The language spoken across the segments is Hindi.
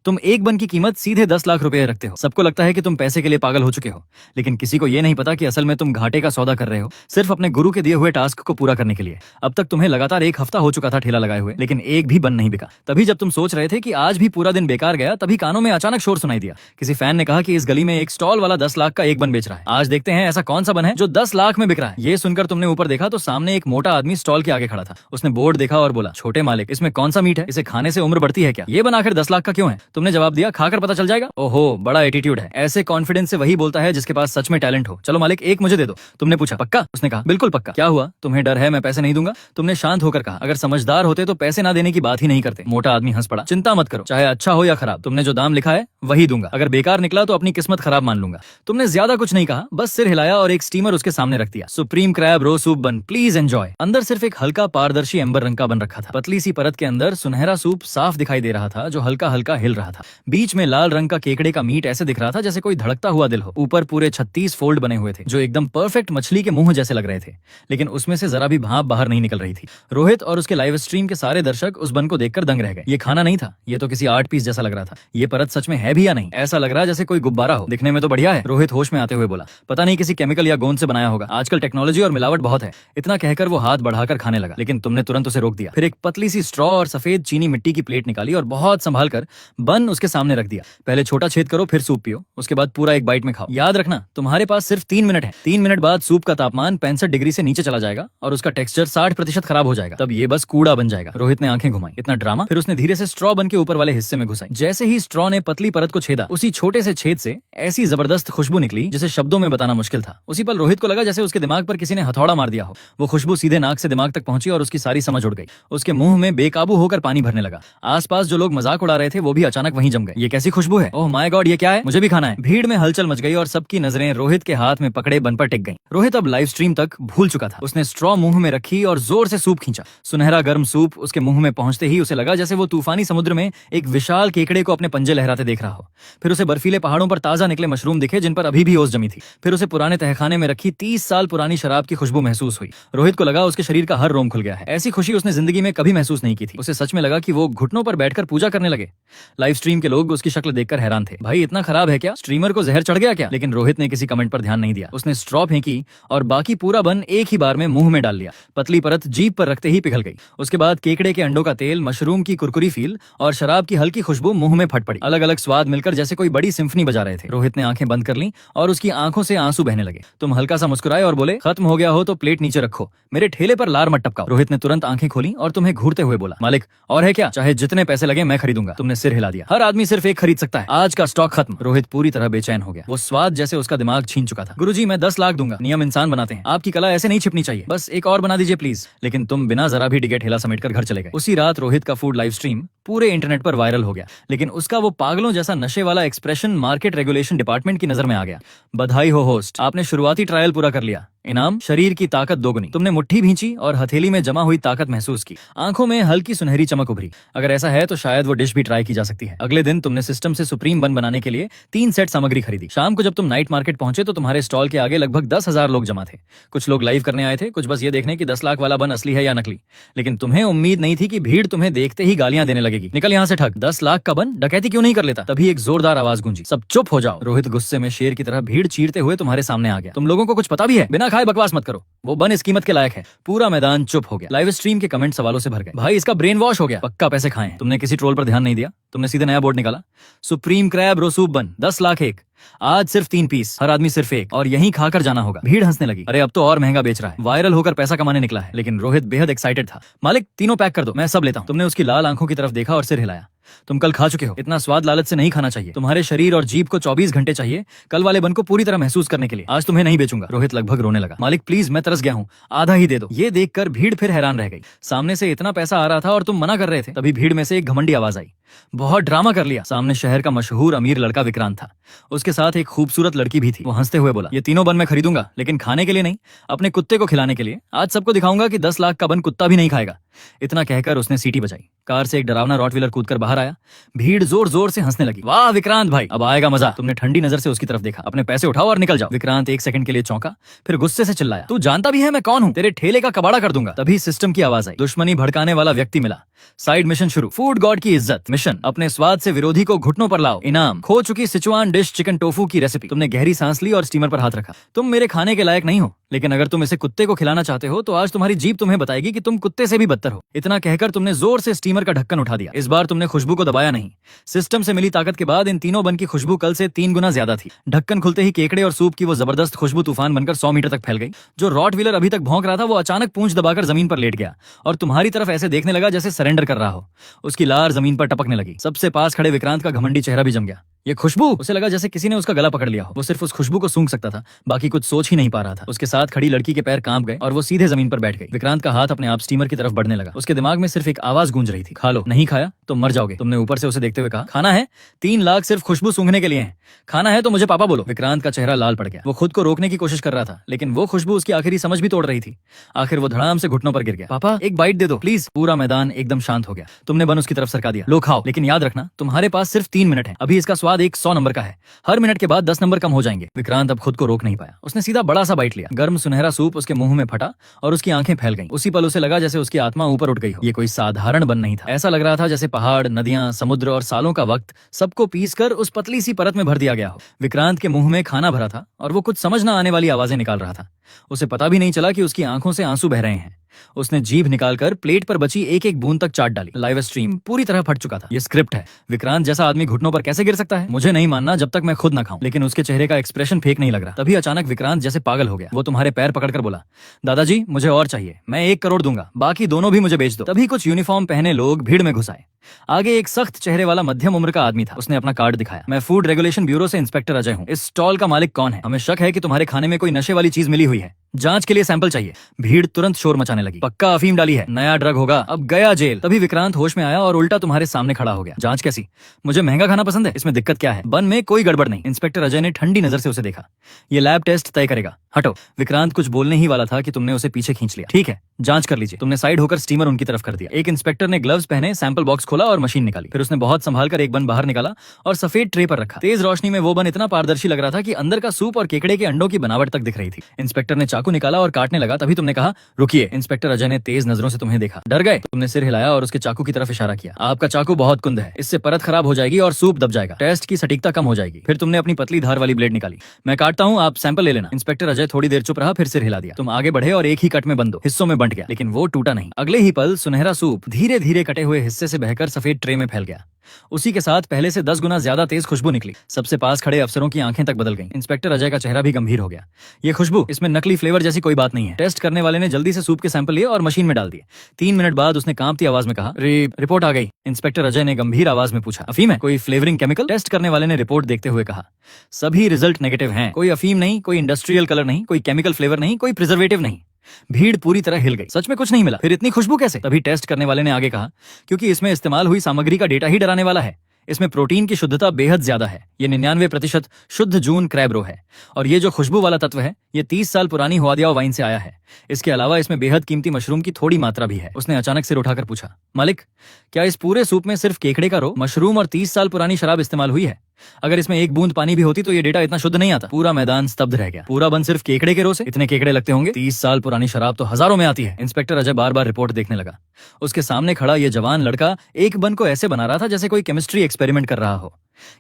तुम एक बन की कीमत सीधे 10 लाख रुपए रखते हो। सबको लगता है कि तुम पैसे के लिए पागल हो चुके हो, लेकिन किसी को ये नहीं पता कि असल में तुम घाटे का सौदा कर रहे हो, सिर्फ अपने गुरु के दिए हुए टास्क को पूरा करने के लिए। अब तक तुम्हें लगातार एक हफ्ता हो चुका था ठेला लगाए हुए, लेकिन एक भी बन नहीं बिका। तभी जब तुम सोच रहे थे कि आज भी पूरा दिन बेकार गया, तभी कानों में अचानक शोर सुनाई दिया। किसी फैन ने कहा कि इस गली में एक स्टॉल वाला 10 लाख का एक बन बेच रहा है। आज देखते हैं ऐसा कौन सा बन है जो 10 लाख में बिक रहा है। ये सुनकर तुमने ऊपर देखा तो सामने एक मोटा आदमी स्टॉल के आगे खड़ा था। उसने बोर्ड देखा और बोला, छोटे मालिक, इसमें कौन सा मीट है? इसे खाने से उम्र बढ़ती है क्या? ये बन आखिर 10 लाख का क्यों है? तुमने जवाब दिया, खाकर पता चल जाएगा। ओहो, बड़ा एटीट्यूड है। ऐसे कॉन्फिडेंस से वही बोलता है जिसके पास सच में टैलेंट हो। चलो मालिक, एक मुझे दे दो। तुमने पूछा, पक्का? उसने कहा, बिल्कुल पक्का। क्या हुआ, तुम्हें डर है मैं पैसे नहीं दूंगा? तुमने शांत होकर कहा, अगर समझदार होते तो पैसे ना देने की बात ही नहीं करते। मोटा आदमी हंस पड़ा, चिंता मत करो, चाहे अच्छा हो या खराब, तुमने जो दाम लिखा है वही दूंगा। अगर बेकार निकला तो अपनी किस्मत खराब मान लूंगा। तुमने ज्यादा कुछ नहीं कहा, बस सिर हिलाया और एक स्टीमर उसके सामने रख दिया। सुप्रीम क्रैब रो सूप बन, प्लीज एंजॉय। अंदर सिर्फ एक हल्का पारदर्शी एम्बर रंग का बन रखा था। पतली सी परत के अंदर सुनहरा सूप साफ दिखाई दे रहा था, जो हल्का हल्का हिल रहा था। बीच में लाल रंग का केकड़े का मीट ऐसे दिख रहा था जैसे कोई धड़कता हुआ दिल हो। ऊपर पूरे 36 फोल्ड बने हुए थे, जो एकदम परफेक्ट मछली के मुंह जैसे लग रहे थे, लेकिन उसमें से जरा भी भाप बाहर नहीं निकल रही थी। रोहित और उसके लाइव स्ट्रीम के सारे दर्शक उस बन को देखकर दंग रह गए। ये खाना नहीं था, ये तो किसी आर्ट पीस जैसा लग रहा था। ये परत सच में है भी या नहीं? ऐसा लग रहा जैसे कोई गुब्बारा हो। दिखने में तो बढ़िया है, रोहित होश में आते हुए बोला। पता नहीं किसी केमिकल या गोंद से बनाया होगा। आजकल टेक्नोलॉजी और मिलावट बहुत है। इतना कहकर वो हाथ बढ़ाकर खाने लगा, लेकिन तुमने तुरंत उसे रोक दिया। फिर एक पतली सी स्ट्रॉ और सफेद चीनी मिट्टी की प्लेट निकाली और बहुत संभाल कर बन उसके सामने रख दिया। पहले छोटा छेद करो, फिर सूप पियो, उसके बाद पूरा एक बाइट में खाओ। याद रखना, तुम्हारे पास सिर्फ 3 मिनट है। 3 मिनट बाद सूप का तापमान 65 डिग्री से नीचे चला जाएगा और उसका टेक्सचर 60% खराब हो जाएगा। तब ये बस कूड़ा बन जाएगा। रोहित ने आंखें घुमाई, इतना ड्रामा? फिर उसने धीरे से स्ट्रॉ बन के ऊपर वाले हिस्से में घुसाई। जैसे ही स्ट्रॉ ने पतली परत को छेदा, उसी छोटे से छेद से ऐसी जबरदस्त खुशबू निकली जिसे शब्दों में बताना मुश्किल था। उसी पल रोहित को लगा जैसे उसके दिमाग पर किसी ने हथौड़ा मार दिया हो। वो खुशबू सीधे नाक से दिमाग तक पहुंची और उसकी सारी समझ उड़ गई। उसके मुंह में बेकाबू होकर पानी भरने लगा। आसपास जो लोग मजाक उड़ा रहे थे वो भी अचानक वहीं जम गए। ये कैसी खुशबू है? ओह माय गॉड, ये क्या है? मुझे भी खाना है। भीड़ में हलचल मच गई और सबकी नजरें रोहित के हाथ में पकड़े बन पर टिक गईं। रोहित अब लाइव स्ट्रीम तक भूल चुका था। उसने स्ट्रॉ मुंह में रखी और जोर से सूप खींचा। सुनहरा गर्म सूप उसके मुंह में पहुंचते ही उसे लगा जैसे वो तूफानी समुद्र में एक विशाल केकड़े को अपने पंजे लहराते देख रहा हो। फिर उसे बर्फीले पहाड़ों पर ताजा निकले मशरूम दिखे जिन पर अभी भी ओस जमी थी। फिर उसे पुराने तहखाने में रखी 30 साल पुरानी शराब की खुशबू महसूस हुई। रोहित को लगा उसके शरीर का हर रोम खुल गया है। ऐसी खुशी उसने जिंदगी में कभी महसूस नहीं की थी। उसे सच में लगा कि वो घुटनों पर बैठकर पूजा करने लगे। लाइव स्ट्रीम के लोग उसकी शक्ल देखकर हैरान थे। भाई इतना खराब है क्या? स्ट्रीमर को जहर चढ़ गया क्या? लेकिन रोहित ने किसी कमेंट पर ध्यान नहीं दिया। उसने स्ट्रॉ फेंकी और बाकी पूरा बन एक ही बार में मुंह में डाल लिया। पतली परत जीभ पर रखते ही पिघल गई। उसके बाद केकड़े के अंडों का तेल, मशरूम की कुरकुरी फील और शराब की हल्की खुशबू मुंह में फट पड़ी। अलग अलग स्वाद मिलकर जैसे कोई बड़ी सिम्फनी बजा रहे थे। रोहित ने आंखें बंद कर ली और उसकी आंखों से आंसू बहने लगे। तुम हल्का सा मुस्कुराए और बोले, खत्म हो गया हो तो प्लेट नीचे रखो, मेरे ठेले पर लार मत टपकाओ। रोहित ने तुरंत आंखें खोली और तुम्हें घूरते हुए बोला, मालिक और है क्या? चाहे जितने पैसे लगे मैं खरीदूंगा। तुमने सिर हिला दिया। हर आदमी सिर्फ एक खरीद सकता है, आज का स्टॉक खत्म। रोहित पूरी तरह बेचैन हो गया। वो स्वाद जैसे उसका दिमाग छीन चुका था। गुरुजी मैं 10 लाख दूंगा। नियम इंसान बनाते हैं, आपकी कला ऐसे नहीं छिपनी चाहिए, बस एक और बना दीजिए प्लीज। लेकिन तुम बिना जरा भी डिगे ठेला समेटकर घर चले गए। उसी रात रोहित का फूड लाइव स्ट्रीम पूरे इंटरनेट पर वायरल हो गया, लेकिन उसका वो पागलों जैसा नशे वाला एक्सप्रेशन मार्केट रेगुलेशन डिपार्टमेंट की नजर में आ गया। बधाई हो होस्ट, आपने शुरुआती ट्रायल पूरा कर लिया। इनाम, शरीर की ताकत दोगुनी। तुमने मुट्ठी भींची और हथेली में जमा हुई ताकत महसूस की। आंखों में हल्की सुनहरी चमक उभरी। अगर ऐसा है तो शायद वो डिश भी ट्राई की जा सकती है। अगले दिन तुमने सिस्टम से सुप्रीम बन बनाने के लिए 3 सेट सामग्री खरीदी। शाम को जब तुम नाइट मार्केट पहुंचे तो तुम्हारे स्टॉल के आगे लगभग 10,000 लोग जमा थे। कुछ लोग लाइव करने आए थे, कुछ बस ये देखने कि 10 लाख वाला बन असली है या नकली। लेकिन तुम्हें उम्मीद नहीं थी कि भीड़ तुम्हें देखते ही गालियां देने लगेगी। निकल यहाँ से ठग, 10 लाख का बन डकैती क्यों नहीं कर लेता? तभी एक जोरदार आवाज गूंजी, सब चुप हो जाओ। रोहित गुस्से में शेर की तरह भीड़ चीरते हुए तुम्हारे सामने आ गया। तुम लोगों को कुछ पता भी है? बिना खाए बकवास मत करो, वो बन इस कीमत के लायक है। पूरा मैदान चुप हो गया। लाइव स्ट्रीम के कमेंट सवालों से भर गए। भाई इसका ब्रेन वॉश हो गया, पक्का पैसे खाए हैं। तुमने किसी ट्रोल पर ध्यान नहीं दिया। तुमने सीधे नया बोर्ड निकाला, सुप्रीम क्रैब रो सूप बन 10 लाख एक, आज सिर्फ 3 पीस, हर आदमी सिर्फ एक, और यहीं खाकर जाना होगा। भीड़ हंसने लगी, अरे अब तो और महंगा बेच रहा है, वायरल होकर पैसा कमाने निकला है। लेकिन रोहित बेहद एक्साइटेड था। मालिक तीनों पैक कर दो, मैं सब लेता हूँ। तुमने उसकी लाल आंखों की तरफ देखा और सिर हिलाया। तुम कल खा चुके हो, इतना स्वाद लालच से नहीं खाना चाहिए। तुम्हारे शरीर और जीभ को 24 घंटे चाहिए कल वाले बन को पूरी तरह महसूस करने के लिए। आज तुम्हें नहीं बेचूंगा। रोहित लगभग रोने लगा। मालिक प्लीज, मैं तरस गया हूँ, आधा ही दे दो। ये देखकर भीड़ फिर हैरान रह गई। सामने से इतना पैसा आ रहा था और तुम मना कर रहे थे। तभी भीड़ में से एक घमंडी आवाज आई, बहुत ड्रामा कर लिया। सामने शहर का मशहूर अमीर लड़का विक्रांत था। उसके साथ एक खूबसूरत लड़की भी थी। वो हंसते हुए बोला, ये तीनों बन मैं खरीदूंगा, लेकिन खाने के लिए नहीं, अपने कुत्ते को खिलाने के लिए। आज सबको दिखाऊंगा कि 10 लाख का बन कुत्ता भी नहीं खाएगा। इतना कहकर उसने सीटी बजाई। कार से एक डरावना रॉटवीलर कूदकर बाहर आया। भीड़ जोर जोर से हंसने लगी। वाह विक्रांत भाई, अब आएगा मजा। तुमने ठंडी नजर से उसकी तरफ देखा। अपने पैसे उठाओ और निकल जाओ। विक्रांत एक सेकंड के लिए चौंका, फिर गुस्से से चिल्लाया, तू जानता भी है मैं कौन हूँ? तेरे ठेले का कबाड़ा कर दूंगा। तभी सिस्टम की आवाज आई, दुश्मनी भड़काने वाला व्यक्ति मिला। साइड मिशन शुरू। फूड गॉड की इज्जत। मिशन, अपने स्वाद से विरोधी को घुटनों पर लाओ। इनाम, खो चुकी सिचुआन डिश चिकन टोफू की रेसिपी। तुमने गहरी सांस ली और स्टीमर पर हाथ रखा। तुम मेरे खाने के लायक नहीं हो, लेकिन अगर तुम इसे कुत्ते को खिलाना चाहते हो तो आज तुम्हारी जीभ तुम्हें बताएगी कि तुम कुत्ते से भी बदतर हो। इतना कहकर तुमने जोर से स्टीमर का ढक्कन उठा दिया। इस बार तुमने खुशबू को दबाया नहीं। सिस्टम से मिली ताकत के बाद इन तीनों बन की खुशबू कल से 3 गुना ज्यादा थी। ढक्कन खुलते ही केकड़े और सूप की वो जबरदस्त खुशबू तूफान बनकर 100 मीटर तक फैल गई। जो रॉट व्हीलर अभी तक भौंक रहा था वो अचानक पूंछ दबाकर जमीन पर लेट गया और तुम्हारी तरफ ऐसे देखने लगा जैसे सरेंडर कर रहा हो। उसकी लार जमीन पर टपकने लगी। सबसे पास खड़े विक्रांत का घमंडी चेहरा भी जम गया। ये खुशबू, उसे लगा जैसे किसी ने उसका गला पकड़ लिया हो। वो सिर्फ उस खुशबू को सूंघ सकता था, बाकी कुछ सोच ही नहीं पा रहा था। उसके साथ खड़ी लड़की के पैर कांप गए और वो सीधे जमीन पर बैठ गई। विक्रांत का हाथ अपने आप स्टीमर की तरफ बढ़ने लगा। उसके दिमाग में सिर्फ एक आवाज गूंज रही थी, खा लो, नहीं खाया तो मर जाओगे। तुमने ऊपर से उसे देखते हुए कहा, खाना है? 3 लाख सिर्फ खुशबू सूंघने के लिए है। खाना है तो मुझे पापा बोलो। विक्रांत का चेहरा लाल पड़ गया। वो खुद को रोकने की कोशिश कर रहा था, लेकिन वो खुशबू उसकी आखिरी समझ भी तोड़ रही थी। आखिर वो धड़ाम से घुटनों पर गिर गया। पापा, एक बाइट दे दो प्लीज। पूरा मैदान एकदम शांत हो गया। तुमने बन उसकी तरफ सरका दिया। लो खाओ, लेकिन याद रखना तुम्हारे पास सिर्फ 3 मिनट है। अभी इसका स्वाद 100 नंबर का है। हर मिनट के बाद 10 नंबर कम हो जाएंगे। विक्रांत अब खुद को रोक नहीं पाया। उसने सीधा बड़ा सा बाइट लिया। गर्म सुनहरा सूप उसके मुंह में फटा और उसकी आंखें फैल गईं। उसी पल उसे लगा जैसे उसकी आत्मा ऊपर उठ गई हो। ये कोई साधारण बन नहीं था। ऐसा लग रहा था जैसे पहाड़, नदियां, समुद्र और सालों का वक्त सबको पीसकर उस पतली सी परत में भर दिया गया हो। विक्रांत के मुंह में खाना भरा था और वो कुछ समझ न आने वाली आवाजें निकाल रहा था। उसे पता भी नहीं चला कि उसकी आंखों से आंसू बह रहे हैं। उसने जीभ निकालकर प्लेट पर बची एक एक बूंद तक चाट डाली। लाइव स्ट्रीम पूरी तरह फट चुका था। ये स्क्रिप्ट है। विक्रांत जैसा आदमी घुटनों पर कैसे गिर सकता है? मुझे नहीं मानना जब तक मैं खुद ना खाऊं। लेकिन उसके चेहरे का एक्सप्रेशन फेक नहीं लग रहा। तभी अचानक विक्रांत जैसे पागल हो गया। वो तुम्हारे पैर पकड़कर बोला, दादाजी मुझे और चाहिए, मैं 1 करोड़ दूंगा, बाकी दोनों भी मुझे बेच दो। तभी कुछ यूनिफॉर्म पहने लोग भीड़ में घुस आए। आगे एक सख्त चेहरे वाला मध्यम उम्र का आदमी था। उसने अपना कार्ड दिखाया। मैं फूड रेगुलेशन ब्यूरो से इंस्पेक्टर अजय हूँ। इस स्टॉल का मालिक कौन है? हमें शक है कि तुम्हारे खाने में कोई नशे वाली चीज मिली हुई है। जांच के लिए सैंपल चाहिए। भीड़ तुरंत शोर मचाने लगी। पक्का अफीम डाली है, नया ड्रग होगा, अब गया जेल। तभी विक्रांत होश में आया और उल्टा तुम्हारे सामने खड़ा हो गया। जांच कैसी? मुझे महंगा खाना पसंद है, इसमें दिक्कत क्या है? बन में कोई गड़बड़ नहीं। इंस्पेक्टर अजय ने ठंडी नजर से उसे देखा। ये लैब टेस्ट तय करेगा, हटो। विक्रांत कुछ बोलने ही वाला था कि तुमने उसे पीछे खींच लिया। ठीक है, जांच कर लीजिए। तुमने साइड होकर स्टीमर उनकी तरफ कर दिया। एक इंस्पेक्टर ने ग्लव्स पहने सैंपल बॉक्स खोला और मशीन निकाली। फिर उसने बहुत संभाल कर एक बन बाहर निकाला और सफेद ट्रे पर रखा। तेज रोशनी में वो बन इतना पारदर्शी लग रहा था कि अंदर का सूप और केकड़े के अंडों की बनावट तक दिख रही थी। इंस्पेक्टर ने चाकू निकाला और काटने लगा। तभी तुमने कहा, रुकिए। इंस्पेक्टर अजय ने तेज नजरों से तुम्हें देखा। डर गए? तुमने सिर हिलाया और उसके चाकू की तरफ इशारा किया। आपका चाकू बहुत कुंद है, इससे परत खराब हो जाएगी और सूप दब जाएगा, टेस्ट की सटीकता कम हो जाएगी। फिर तुमने अपनी पतली धार वाली ब्लेड निकाली। मैं काटता हूँ, आप सैंपल ले लेना। इंस्पेक्टर अजय थोड़ी देर चुप रहा, फिर सिर हिला दिया। तुम आगे बढ़े और एक ही कट में बंद दो हिस्सों में बंट गया, लेकिन वो टूटा नहीं। अगले ही पल सुनहरा सूप धीरे धीरे कटे हुए हिस्से से बहकर सफेद ट्रे में फैल गया। उसी के साथ पहले से 10 गुना ज्यादा तेज खुशबू निकली। सबसे पास खड़े अफसरों की आंखें तक बदल गईं। इंस्पेक्टर अजय का चेहरा भी गंभीर हो गया। ये खुशबू, इसमें नकली फ्लेवर जैसी कोई बात नहीं है। टेस्ट करने वाले ने जल्दी से सूप के सैंपल लिए और मशीन में डाल दिए। 3 मिनट बाद उसने कांपती आवाज में कहा, रिपोर्ट आ गई। इंस्पेक्टर अजय ने गंभीर आवाज में पूछा, अफीम है? कोई फ्लेवरिंग केमिकल? टेस्ट करने वाले ने रिपोर्ट देखते हुए कहा, सभी रिजल्ट नेगेटिव हैं। कोई अफीम नहीं, कोई इंडस्ट्रियल कलर नहीं, कोई केमिकल फ्लेवर नहीं, कोई प्रिजर्वेटिव नहीं। भीड़ पूरी तरह हिल गई। सच में कुछ नहीं मिला? फिर इतनी खुशबू कैसे? तभी टेस्ट करने वाले ने आगे कहा, क्योंकि इसमें इस्तेमाल हुई सामग्री का डेटा ही डराने वाला है। इसमें प्रोटीन की शुद्धता बेहद ज्यादा है। ये 99% शुद्ध जून क्रैब रो है। और ये जो खुशबू वाला तत्व है, ये 30 साल पुरानी हुआदिया वाइन से आया है। इसके अलावा इसमें बेहद कीमती मशरूम की थोड़ी मात्रा भी है। उसने अचानक सिर उठाकर पूछा, मालिक, क्या इस पूरे सूप में सिर्फ केकड़े का रो, मशरूम और 30 साल पुरानी शराब इस्तेमाल हुई है? अगर इसमें एक बूंद पानी भी होती तो ये डेटा इतना शुद्ध नहीं आता। पूरा मैदान स्तब्ध रह गया। पूरा बन सिर्फ केकड़े के रो से? इतने केकड़े लगते होंगे? 30 साल पुरानी शराब तो हजारों में आती है। इंस्पेक्टर अजय बार बार रिपोर्ट देखने लगा। उसके सामने खड़ा ये जवान लड़का एक बन को ऐसे बना रहा था जैसे कोई केमिस्ट्री एक्सपेरिमेंट कर रहा हो।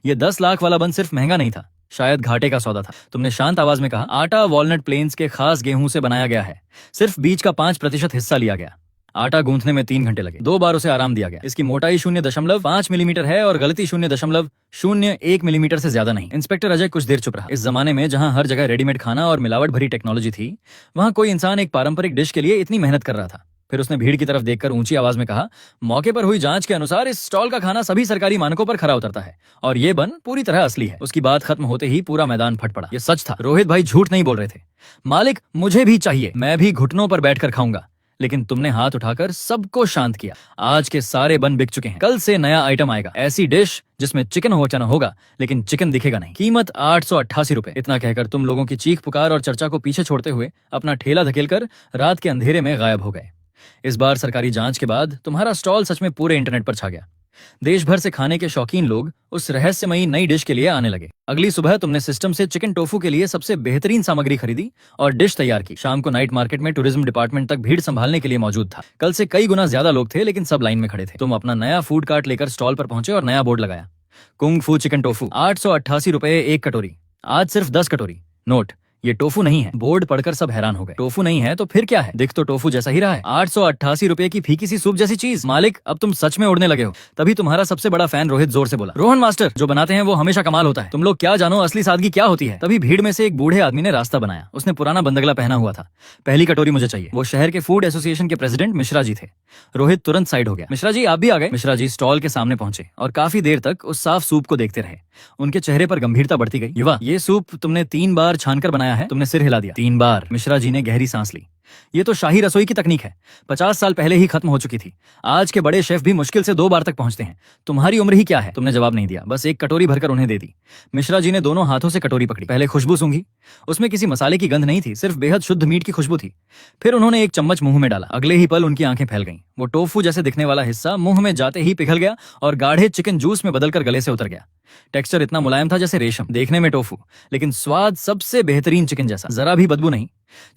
ये 10 लाख वाला बन सिर्फ महंगा नहीं था, शायद घाटे का सौदा था। तुमने शांत आवाज में कहा, आटा वॉलनट प्लेन्स के खास गेहूं से बनाया गया है। सिर्फ बीज का 5% हिस्सा लिया गया। आटा गूंथने में 3 घंटे लगे। 2 बार उसे आराम दिया गया। इसकी मोटाई 0.5 मिलीमीटर है और गलती 0.01 मिलीमीटर से ज्यादा नहीं। इंस्पेक्टर अजय कुछ देर चुप रहा। इस जमाने में जहां हर जगह रेडीमेड खाना और मिलावट भरी टेक्नोलॉजी थी, वहां कोई इंसान एक पारंपरिक डिश के लिए इतनी मेहनत कर रहा था। फिर उसने भीड़ की तरफ देखकर ऊंची आवाज में कहा, मौके पर हुई जांच के अनुसार इस स्टॉल का खाना सभी सरकारी मानकों पर खरा उतरता है और ये बन पूरी तरह असली है। उसकी बात खत्म होते ही पूरा मैदान फट पड़ा। ये सच था। रोहित भाई झूठ नहीं बोल रहे थे। मालिक, मुझे भी चाहिए, मैं भी घुटनों पर बैठकर खाऊंगा। लेकिन तुमने हाथ उठाकर सबको शांत किया। आज के सारे बन बिक चुके हैं। कल से नया आइटम आएगा, ऐसी डिश जिसमें चिकन होना होगा लेकिन चिकन दिखेगा नहीं। कीमत 888 रुपए। इतना कहकर तुम लोगों की चीख पुकार और चर्चा को पीछे छोड़ते हुए अपना ठेला धकेलकर रात के अंधेरे में गायब हो गए। इस बार सरकारी जांच के बाद तुम्हारा स्टॉल सच में पूरे इंटरनेट पर छा गया। देश भर से खाने के शौकीन लोग उस रहस्यमयी नई डिश के लिए आने लगे। अगली सुबह तुमने सिस्टम से चिकन टोफू के लिए सबसे बेहतरीन सामग्री खरीदी और डिश तैयार की। शाम को नाइट मार्केट में टूरिज्म डिपार्टमेंट तक भीड़ संभालने के लिए मौजूद था। कल से कई गुना ज्यादा लोग थे, लेकिन सब लाइन में खड़े थे। तुम अपना नया फूड कार्ट लेकर स्टॉल पर पहुंचे और नया बोर्ड लगाया, कुंग फू चिकन टोफू, 888 रुपए एक कटोरी, आज सिर्फ 10 कटोरी। नोट, ये टोफू नहीं है। बोर्ड पढ़कर सब हैरान हो गए। टोफू नहीं है तो फिर क्या है? दिख तो टोफू जैसा ही रहा है। 888 रुपए की फीकी सी सूप जैसी चीज। मालिक, अब तुम सच में उड़ने लगे हो। तभी तुम्हारा सबसे बड़ा फैन रोहित जोर से बोला, रोहन मास्टर, जो बनाते हैं वो हमेशा कमाल होता है। तुम लोग क्या जानो असली सादगी क्या होती है। तभी भीड़ में से एक बूढ़े आदमी ने रास्ता बनाया। उसने पुराना बंदगला पहना हुआ था। पहली कटोरी मुझे चाहिए। वो शहर के फूड एसोसिएशन के प्रेसिडेंट मिश्रा जी थे। रोहित तुरंत साइड हो गया। मिश्रा जी, आप भी आ गए। मिश्रा जी स्टॉल के सामने पहुंचे और काफी देर तक उस साफ सूप को देखते रहे। उनके चेहरे पर गंभीरता बढ़ती गई। युवा, ये सूप तुमने 3 बार छानकर बनाया है? तुमने सिर हिला दिया। 3 बार? मिश्रा जी ने गहरी सांस ली। ये तो शाही रसोई की तकनीक है, 50 साल पहले ही खत्म हो चुकी थी। आज के बड़े शेफ भी मुश्किल से 2 बार तक पहुंचते हैं। तुम्हारी उम्र ही क्या है? तुमने जवाब नहीं दिया, बस एक कटोरी भरकर उन्हें दे दी। मिश्रा जी ने दोनों हाथों से कटोरी पकड़ी। पहले खुशबू सूंघी। उसमें किसी मसाले की गंध नहीं थी, सिर्फ बेहद शुद्ध मीट की खुशबू थी। फिर उन्होंने एक चम्मच मुंह में डाला। अगले ही पल उनकी आंखें फैल गईं। वो टोफू जैसे दिखने वाला हिस्सा मुंह में जाते ही पिघल गया और गाढ़े चिकन जूस में बदलकर गले से उतर गया। टेक्सचर इतना मुलायम था जैसे रेशम। देखने में टोफू, लेकिन स्वाद सबसे बेहतरीन चिकन जैसा। जरा भी बदबू नहीं।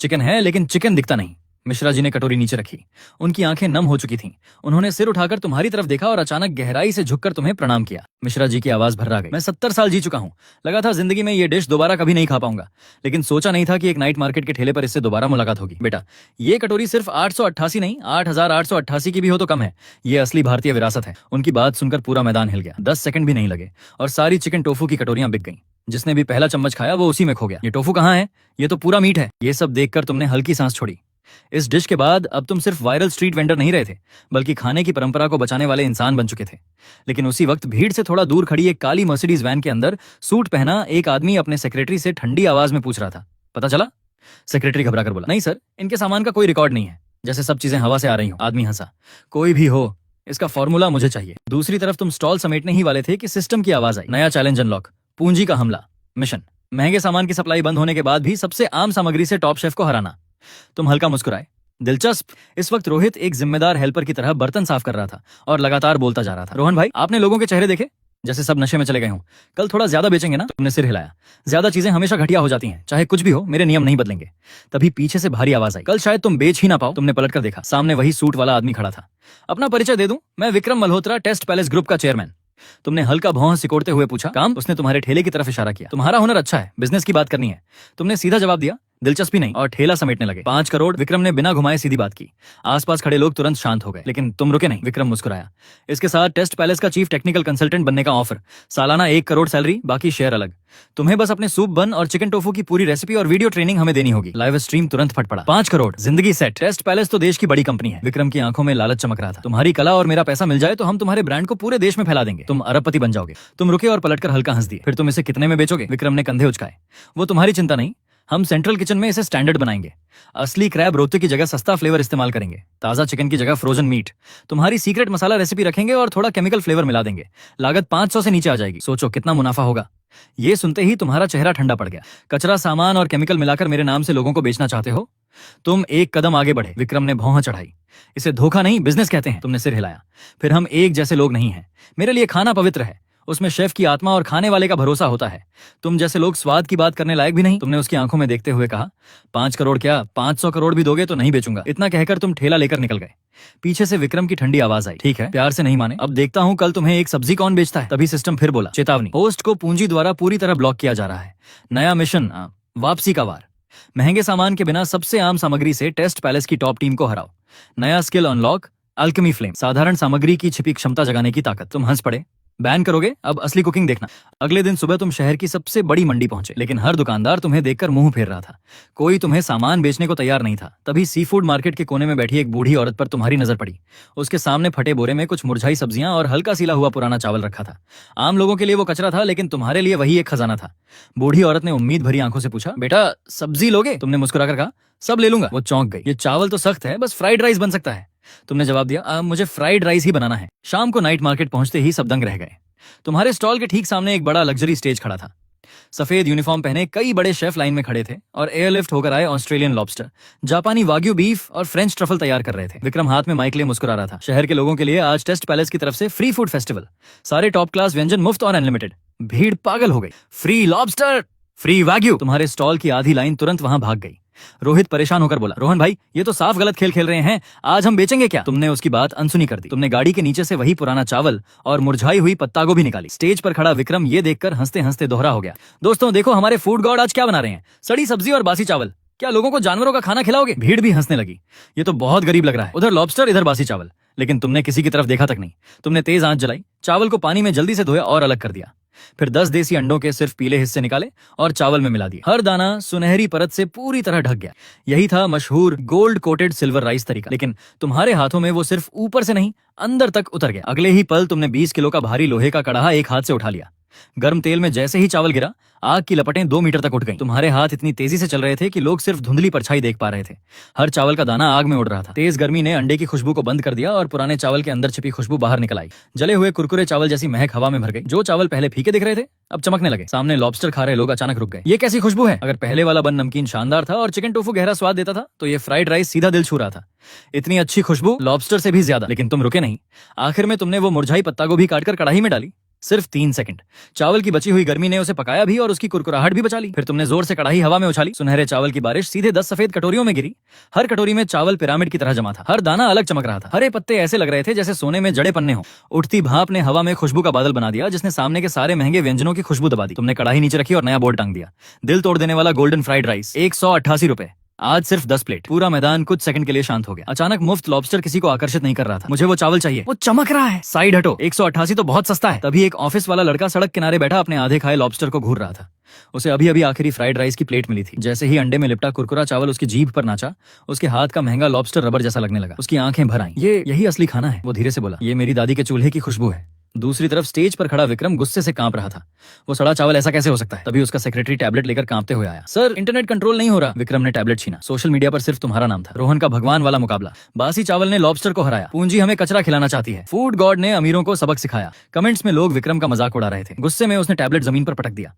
चिकन है लेकिन चिकन दिखता नहीं। मिश्रा जी ने कटोरी नीचे रखी। उनकी आंखें नम हो चुकी थीं। उन्होंने सिर उठाकर तुम्हारी तरफ देखा और अचानक गहराई से झुककर तुम्हें प्रणाम किया। मिश्रा जी की आवाज भर्रा गई। मैं 70 साल जी चुका हूँ। लगा था जिंदगी में ये डिश दोबारा कभी नहीं खा पाऊंगा, लेकिन सोचा नहीं था कि एक नाइट मार्केट के ठेले पर इससे दोबारा मुलाकात होगी। बेटा, ये कटोरी सिर्फ 888 नहीं, 8888 की भी हो तो कम है। ये असली भारतीय विरासत है। उनकी बात सुनकर पूरा मैदान हिल गया। 10 सेकंड भी नहीं लगे और सारी चिकन टोफू की कटोरियां बिक गईं। जिसने भी पहला चम्मच खाया वो उसी में खो गया। ये टोफू कहाँ है? ये तो पूरा मीट है। ये सब देखकर तुमने हल्की सांस छोड़ी। इस डिश के बाद अब तुम सिर्फ वायरल स्ट्रीट वेंडर नहीं रहे थे, बल्कि खाने की परंपरा को बचाने वाले इंसान बन चुके थे। लेकिन उसी वक्त भीड़ से थोड़ा दूर खड़ी एक काली मर्सिडीज वैन के अंदर सूट पहना एक आदमी अपने सेक्रेटरी से ठंडी आवाज में पूछ रहा था, पता चला? सेक्रेटरी घबराकर बोला, नहीं सर, इनके सामान का कोई रिकॉर्ड नहीं है। जैसे सब चीजें हवा से आ रही हो। आदमी हंसा, कोई भी हो, इसका फॉर्मूला मुझे चाहिए। दूसरी तरफ तुम स्टॉल समेटने ही वाले थे कि सिस्टम की आवाज आई। नया चैलेंज अनलॉक, पूंजी का हमला, मिशन। महंगे सामान की सप्लाई बंद होने के बाद भी सबसे आम सामग्री से टॉप शेफ को हराना। तुम हल्का मुस्कुराए। दिलचस्प। इस वक्त रोहित एक जिम्मेदार हेल्पर की तरह बर्तन साफ कर रहा था और लगातार बोलता जा रहा था, रोहन भाई, आपने लोगों के चेहरे देखे जैसे सब नशे में चले गए हों। कल थोड़ा ज्यादा बेचेंगे ना? तुमने सिर हिलाया। ज्यादा चीजें हमेशा घटिया हो जाती हैं, चाहे कुछ भी हो, मेरे नियम नहीं बदलेंगे। तभी पीछे से भारी आवाज आई, कल शायद तुम बेच ही ना पाओ। तुमने पलटकर देखा, सामने वही सूट वाला आदमी खड़ा था। अपना परिचय दे दूं, मैं Vikram Malhotra, Test Palace Group का चेयरमैन। तुमने हल्का भौं सिकोड़ते हुए पूछा, काम? उसने तुम्हारे ठेले की तरफ इशारा किया। तुम्हारा हुनर अच्छा है, बिजनेस की बात करनी है। तुमने सीधा जवाब दिया, दिलचस्पी नहीं, और ठेला समेटने लगे। 5 करोड़। विक्रम ने बिना घुमाए सीधी बात की। आसपास खड़े लोग तुरंत शांत हो गए, लेकिन तुम रुके नहीं। विक्रम मुस्कुराया। इसके साथ टेस्ट पैलेस का चीफ टेक्निकल कंसल्टेंट बनने का ऑफर, सालाना 1 करोड़ सैलरी, बाकी शेयर अलग। तुम्हें बस अपने सूप बन और चिकन टोफू की पूरी रेसिपी और वीडियो ट्रेनिंग हमें देनी होगी। लाइव स्ट्रीम तुरंत फट पड़ा। 5 करोड़, जिंदगी सेट। टेस्ट पैलेस तो देश की बड़ी कंपनी है। विक्रम की आंखों में लालच चमक रहा था। तुम्हारी कला और मेरा पैसा मिल जाए तो हम तुम्हारे ब्रांड को पूरे देश में फैला देंगे। तुम अरबपति बन जाओगे। तुम रुके और पलटकर हल्का हंस दिए। फिर तुम इसे कितने में बेचोगे? विक्रम ने कंधे उचकाए। वो तुम्हारी चिंता नहीं, हम सेंट्रल किचन में इसे स्टैंडर्ड बनाएंगे। असली क्रैब रोटी की जगह सस्ता फ्लेवर इस्तेमाल करेंगे, ताजा चिकन की जगह फ्रोजन मीट। तुम्हारी सीक्रेट मसाला रेसिपी रखेंगे और थोड़ा केमिकल फ्लेवर मिला देंगे। लागत 500 से नीचे आ जाएगी। सोचो कितना मुनाफा होगा। ये सुनते ही तुम्हारा चेहरा ठंडा पड़ गया। कचरा सामान और केमिकल मिलाकर मेरे नाम से लोगों को बेचना चाहते हो? तुम एक कदम आगे बढ़े। विक्रम ने भौं चढ़ाई। इसे धोखा नहीं, बिजनेस कहते हैं। तुमने सिर हिलाया। फिर हम एक जैसे लोग नहीं हैं। मेरे लिए खाना पवित्र है, उसमें शेफ की आत्मा और खाने वाले का भरोसा होता है। तुम जैसे लोग स्वाद की बात करने लायक भी नहीं। तुमने उसकी आंखों में देखते हुए कहा, 5 करोड़ क्या, 500 करोड़ भी दोगे तो नहीं बेचूंगा। इतना कहकर तुम ठेला लेकर निकल गए। पीछे से विक्रम की ठंडी आवाज आई, ठीक है, प्यार से नहीं माने, अब देखता हूं कल तुम्हें एक सब्जी कौन बेचता है। तभी सिस्टम फिर बोला, चेतावनी, होस्ट को पूंजी द्वारा पूरी तरह ब्लॉक किया जा रहा है। नया मिशन, वापसी का वार। महंगे सामान के बिना सबसे आम सामग्री से टेस्ट पैलेस की टॉप टीम को हराओ। नया स्किल अनलॉक, अल्केमी फ्लेम, साधारण सामग्री की छिपी क्षमता जगाने की ताकत। तुम हंस पड़े। बैन करोगे? अब असली कुकिंग देखना। अगले दिन सुबह तुम शहर की सबसे बड़ी मंडी पहुंचे, लेकिन हर दुकानदार तुम्हें देखकर मुंह फेर रहा था। कोई तुम्हें सामान बेचने को तैयार नहीं था। तभी सी फूड मार्केट के कोने में बैठी एक बूढ़ी औरत पर तुम्हारी नजर पड़ी। उसके सामने फटे बोरे में कुछ मुरझाई सब्जियां और हल्का सीला हुआ पुराना चावल रखा था। आम लोगों के लिए वो कचरा था, लेकिन तुम्हारे लिए वही एक खजाना था। बूढ़ी औरत ने उम्मीद भरी आंखों से पूछा, बेटा सब्जी लोगे? तुमने मुस्कुराकर कहा, सब ले लूंगा। वो चौंक गई। ये चावल तो सख्त है, बस फ्राइड राइस बन सकता है। तुमने जवाब दिया, मुझे फ्राइड राइस ही बनाना है। शाम को नाइट मार्केट पहुंचते ही सब दंग रह गए। तुम्हारे स्टॉल के ठीक सामने एक बड़ा लग्जरी स्टेज खड़ा था। सफेद यूनिफॉर्म पहने कई बड़े शेफ लाइन में खड़े थे और एयरलिफ्ट होकर आए ऑस्ट्रेलियन लॉबस्टर, जापानी वाग्यू बीफ और फ्रेंच ट्रफल तैयार कर रहे थे। विक्रम हाथ में माइक लिए मुस्कुरा रहा था। शहर के लोगों के लिए आज टेस्ट पैलेस की तरफ से फ्री फूड फेस्टिवल, सारे टॉप क्लास व्यंजन मुफ्त और अनलिमिटेड। भीड़ पागल हो गई। Free lobster, free wagyu. तुम्हारे स्टॉल की आधी लाइन तुरंत वहां भाग गई। रोहित परेशान होकर बोला, रोहन भाई ये तो साफ गलत खेल खेल रहे हैं, आज हम बेचेंगे क्या? तुमने उसकी बात अनसुनी कर दी। तुमने गाड़ी के नीचे से वही पुराना चावल और मुरझाई हुई पत्ता गोभी निकाली। स्टेज पर खड़ा विक्रम ये देखकर हंसते हंसते दोहरा हो गया, दोस्तों देखो हमारे फूड गॉड आज क्या बना रहे हैं, सड़ी सब्जी और बासी चावल। क्या लोगों को जानवरों का खाना खिलाओगे? भीड़ भी हंसने लगी। ये तो बहुत गरीब लग रहा है, उधर लॉबस्टर इधर बासी चावल। लेकिन तुमने किसी की तरफ देखा तक नहीं। तुमने तेज आंच जलाई, चावल को पानी में जल्दी से धोया और अलग कर दिया। फिर 10 देसी अंडों के सिर्फ पीले हिस्से निकाले और चावल में मिला दिया। हर दाना सुनहरी परत से पूरी तरह ढक गया। यही था मशहूर गोल्ड कोटेड सिल्वर राइस तरीका। लेकिन तुम्हारे हाथों में वो सिर्फ ऊपर से नहीं अंदर तक उतर गया। अगले ही पल तुमने 20 किलो का भारी लोहे का कड़ाहा एक हाथ से उठा लिया। गर्म तेल में जैसे ही चावल गिरा, आग की लपटें 2 मीटर तक उठ गईं। तुम्हारे हाथ इतनी तेजी से चल रहे थे कि लोग सिर्फ धुंधली परछाई देख पा रहे थे। हर चावल का दाना आग में उड़ रहा था। तेज गर्मी ने अंडे की खुशबू को बंद कर दिया और पुराने चावल के अंदर छिपी खुशबू बाहर निकल आई। जले हुए कुरकुरे चावल जैसी महक हवा में भर गई। जो चावल पहले फीके दिख रहे थे अब चमकने लगे। सामने लॉबस्टर खा रहे लोग अचानक रुक गए। ये कैसी खुशबू है? अगर पहले वाला बन नमकीन शानदार था और चिकन टोफू गहरा स्वाद देता था, तो ये फ्राइड राइस सीधा दिल छू रहा था। इतनी अच्छी खुशबू लॉबस्टर से भी ज्यादा। लेकिन तुम रुके नहीं। आखिर में तुमने वो मुरझाई पत्ता गोभी काटकर कढ़ाई में डाली। सिर्फ 3 सेकंड। चावल की बची हुई गर्मी ने उसे पकाया भी और उसकी कुरकुराहट भी बचा ली। फिर तुमने जोर से कढ़ाई हवा में उछाली। सुनहरे चावल की बारिश सीधे 10 सफेद कटोरियों में गिरी। हर कटोरी में चावल पिरामिड की तरह जमा था। हर दाना अलग चमक रहा था। हरे पत्ते ऐसे लग रहे थे जैसे सोने में जड़े पन्ने हो। उठती भाप ने हवा में खुशबू का बादल बना दिया, जिसने सामने के सारे महंगे व्यंजनों की खुशबू दबा दी। तुमने कढ़ाई नीचे रखी और नया बोर्ड टांग दिया, दिल तोड़ देने वाला गोल्डन फ्राइड राइस, 188 रुपए। आज सिर्फ 10 प्लेट। पूरा मैदान कुछ सेकंड के लिए शांत हो गया। अचानक मुफ्त लॉबस्टर किसी को आकर्षित नहीं कर रहा था। मुझे वो चावल चाहिए, वो चमक रहा है। साइड हटो, 188 तो बहुत सस्ता है। तभी एक ऑफिस वाला लड़का सड़क किनारे बैठा अपने आधे खाए लॉबस्टर को घूर रहा था। उसे अभी अभी आखिरी फ्राइड राइस की प्लेट मिली थी। जैसे ही अंडे में लिपटा कुरकुरा चावल उसकी जीभ पर नाचा, उसके हाथ का महंगा लॉबस्टर रबर जैसा लगने लगा। उसकी आंखें भर आईं। ये यही असली खाना है, वो धीरे से बोला। ये मेरी दादी के चूल्हे की खुशबू है। दूसरी तरफ स्टेज पर खड़ा विक्रम गुस्से से कांप रहा था। वो सड़ा चावल ऐसा कैसे हो सकता है? तभी उसका सेक्रेटरी टैबलेट लेकर कांपते हुए आया। सर, इंटरनेट कंट्रोल नहीं हो रहा। विक्रम ने टैबलेट छीना। सोशल मीडिया पर सिर्फ तुम्हारा नाम था। रोहन का भगवान वाला मुकाबला। बासी चावल ने लॉबस्टर को हराया। पूंजी हमें कचरा खिलाना चाहती है। फूड गॉड ने अमीरों को सबक सिखाया। कमेंट्स में लोग विक्रम का मजाक उड़ा रहे थे। गुस्से में उसने टैबलेट जमीन पर पटक दिया।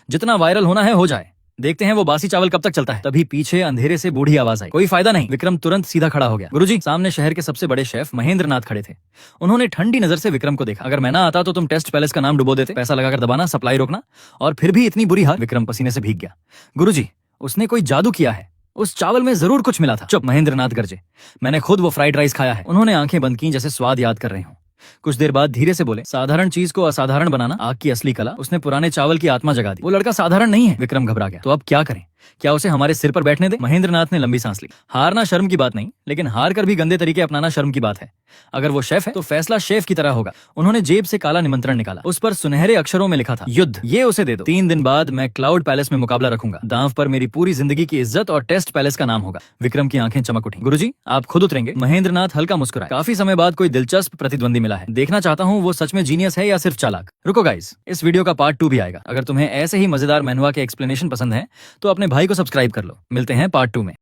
जितना वायरल होना है हो जाए, देखते हैं वो बासी चावल कब तक चलता है। तभी पीछे अंधेरे से बूढ़ी आवाज आई, कोई फायदा नहीं। विक्रम तुरंत सीधा खड़ा हो गया। गुरुजी, सामने शहर के सबसे बड़े शेफ महेंद्र नाथ खड़े थे। उन्होंने ठंडी नजर से विक्रम को देखा। अगर मैं ना आता तो तुम टेस्ट पैलेस का नाम डुबो देते। पैसा लगाकर दबाना, सप्लाई रोकना, और फिर भी इतनी बुरी हाल। विक्रम पसीने से भीग गया। गुरुजी, उसने कोई जादू किया है। उस चावल में जरूर कुछ मिला था। चुप, महेंद्र नाथ गरजे। मैंने खुद वो फ्राइड राइस खाया है। उन्होंने आंखें बंद की जैसे स्वाद याद कर रहे हो। कुछ देर बाद धीरे से बोले, साधारण चीज को असाधारण बनाना आग की असली कला। उसने पुराने चावल की आत्मा जगा दी। वो लड़का साधारण नहीं है। विक्रम घबरा गया। तो अब क्या करें? क्या उसे हमारे सिर पर बैठने दे? महेंद्र नाथ ने लंबी सांस ली। हारना शर्म की बात नहीं, लेकिन हार कर भी गंदे तरीके अपनाना शर्म की बात है। अगर वो शेफ है तो फैसला शेफ की तरह होगा। उन्होंने जेब से काला निमंत्रण निकाला। उस पर सुनहरे अक्षरों में लिखा था, युद्ध। ये उसे दे दो। 3 दिन बाद मैं क्लाउड पैलेस में मुकाबला रखूंगा। दांव पर मेरी पूरी जिंदगी की इज्जत और टेस्ट पैलेस का नाम होगा। विक्रम की आंखें चमक उठी। गुरुजी, आप खुद उतरेंगे? महेंद्र नाथ हल्का मुस्कुराए। काफी समय बाद कोई दिलचस्प प्रतिद्वंदी मिला है। देखना चाहता हूँ वो सच में जीनियस है या सिर्फ चालाक। रुको गाइस, इस वीडियो का पार्ट 2 भी आएगा। अगर तुम्हें ऐसे ही मजेदार मैनुआ के एक्सप्लेनेशन पसंद है तो अपने भाई को सब्सक्राइब कर लो। मिलते हैं पार्ट 2 में।